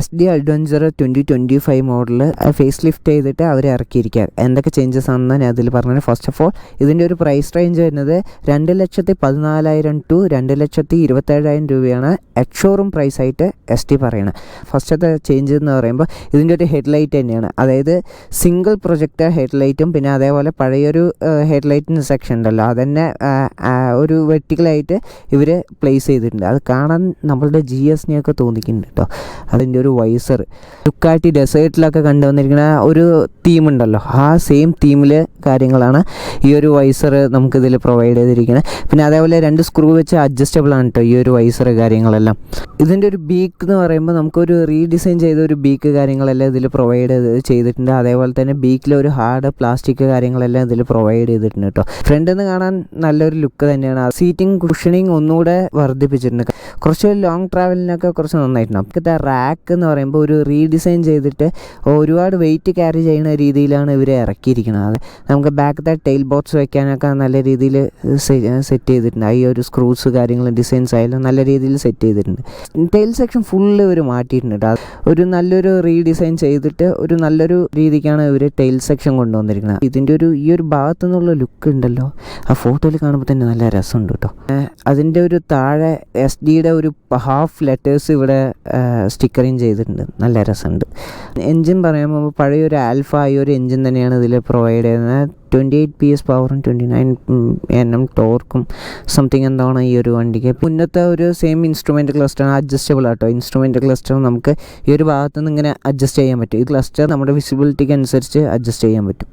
SD Adventure 2025 model face lift ചെയ്തിട്ട് അവർ ഇറക്കിയിരിക്കുക. എന്തൊക്കെ ചേഞ്ചസ് ആണെന്ന് ഞാൻ അതിൽ പറഞ്ഞത്. ഫസ്റ്റ് ഓഫ് ഓൾ ഇതിൻ്റെ ഒരു പ്രൈസ് റേഞ്ച് വരുന്നത് 2,14,000 ടു 2,27,000 രൂപയാണ് എക്സ്ഷോറൂം പ്രൈസായിട്ട് ST പറയുന്നത്. ഫസ്റ്റത്തെ ചേഞ്ച് എന്ന് പറയുമ്പോൾ ഇതിൻ്റെ ഒരു ഹെഡ്ലൈറ്റ് തന്നെയാണ്. അതായത് സിംഗിൾ പ്രൊജക്ടർ ഹെഡ്ലൈറ്റും പിന്നെ അതേപോലെ പഴയൊരു ഹെഡ്ലൈറ്റിന് സെക്ഷൻ ഉണ്ടല്ലോ അതന്നെ ഒരു വെർട്ടിക്കലായിട്ട് ഇവർ പ്ലേസ് ചെയ്തിട്ടുണ്ട്. അത് കാണാൻ നമ്മളുടെ GSനെയൊക്കെ തോന്നിക്കുന്നുണ്ട് കേട്ടോ. അതിൻ്റെ ഒരു വൈസർ ഡുക്കാറ്റി ഡെസേർട്ടിലൊക്കെ കണ്ടുവന്നിരിക്കുന്ന ഒരു തീമുണ്ടല്ലോ, ആ സെയിം തീമിൽ കാര്യങ്ങളാണ് ഈ ഒരു വൈസർ നമുക്കിതിൽ പ്രൊവൈഡ് ചെയ്തിരിക്കുന്നത്. പിന്നെ അതേപോലെ 2 സ്ക്രൂ വെച്ച് അഡ്ജസ്റ്റബിൾ ആണ് കേട്ടോ ഈ ഒരു വൈസർ കാര്യങ്ങളെല്ലാം. ഇതിൻ്റെ ഒരു ബീക്ക് എന്ന് പറയുമ്പോൾ നമുക്കൊരു റീഡിസൈൻ ചെയ്ത ഒരു ബീക്ക് കാര്യങ്ങളെല്ലാം ഇതിൽ പ്രൊവൈഡ് ചെയ്തിട്ടുണ്ട്. അതേപോലെ തന്നെ ബീക്കിൽ ഒരു ഹാർഡ് പ്ലാസ്റ്റിക് കാര്യങ്ങളെല്ലാം ഇതിൽ പ്രൊവൈഡ് ചെയ്തിട്ടുണ്ട് കേട്ടോ. ഫ്രണ്ടിൽ നിന്ന് കാണാൻ നല്ലൊരു ലുക്ക് തന്നെയാണ്. സീറ്റിംഗ് കുഷനിങ് ഒന്നുകൂടെ വർദ്ധിപ്പിച്ചിട്ടുണ്ട്. കുറച്ച് ലോങ് ട്രാവലിനൊക്കെ കുറച്ച് നന്നായിട്ടുണ്ട്. നമുക്കിത്തെ റാക്ക് എന്ന് പറയുമ്പോൾ ഒരു റീഡിസൈൻ ചെയ്തിട്ട് ഒരുപാട് വെയിറ്റ് ക്യാരി ചെയ്യുന്ന രീതിയിലാണ് ഇവർ ഇറക്കിയിരിക്കുന്നത്. നമുക്ക് ബാക്കത്തെ ടെയിൽ ബോക്സ് വെക്കാനൊക്കെ നല്ല രീതിയിൽ സെറ്റ് ചെയ്തിട്ടുണ്ട്. ഈ ഒരു സ്ക്രൂസ് കാര്യങ്ങളും ഡിസൈൻസ് ആയാലും നല്ല രീതിയിൽ സെറ്റ് ചെയ്തിട്ടുണ്ട്. ടെയിൽ സെക്ഷൻ ഫുള്ള് ഇവർ മാറ്റിയിട്ടുണ്ട്. ഒരു നല്ലൊരു റീഡിസൈൻ ചെയ്തിട്ട് ഒരു നല്ലൊരു രീതിക്കാണ് ഇവർ ടെയിൽ സെക്ഷൻ കൊണ്ടുവന്നിരിക്കുന്നത്. ഇതിൻ്റെ ഈ ഒരു ഭാഗത്തു നിന്നുള്ള ലുക്ക് ഉണ്ടല്ലോ, ആ ഫോട്ടോയിൽ കാണുമ്പോൾ തന്നെ നല്ല രസമുണ്ട് കേട്ടോ. അതിൻ്റെ ഒരു താഴെ SDയുടെ ഒരു ഹാഫ് ലെറ്റേഴ്സ് ഇവിടെ സ്റ്റിക്കറിങ് ചെയ്തിട്ടുണ്ട്, നല്ല രസമുണ്ട്. എൻജിൻ പറയുമ്പോൾ പഴയൊരു ആൽഫ ഈ ഒരു എൻജിൻ തന്നെയാണ് ഇതിൽ പ്രൊവൈഡ് ചെയ്യുന്നത്. 28 PS പവറും 29 Nm ടോർക്കും സംതിങ് എന്താണ് ഈ ഒരു വണ്ടിക്ക്. മുന്നത്തെ ഒരു സെയിം ഇൻസ്ട്രുമെൻറ്റ് ക്ലസ്റ്ററാണ്, അഡ്ജസ്റ്റബിൾ ആട്ടോ. ഇൻസ്ട്രുമെൻറ്റ് ക്ലസ്റ്റർ നമുക്ക് ഈ ഒരു ഭാഗത്തുനിന്ന് ഇങ്ങനെ അഡ്ജസ്റ്റ് ചെയ്യാൻ പറ്റും. ഈ ക്ലസ്റ്റർ നമ്മുടെ വിസിബിലിറ്റിക്ക് അനുസരിച്ച് അഡ്ജസ്റ്റ് ചെയ്യാൻ പറ്റും.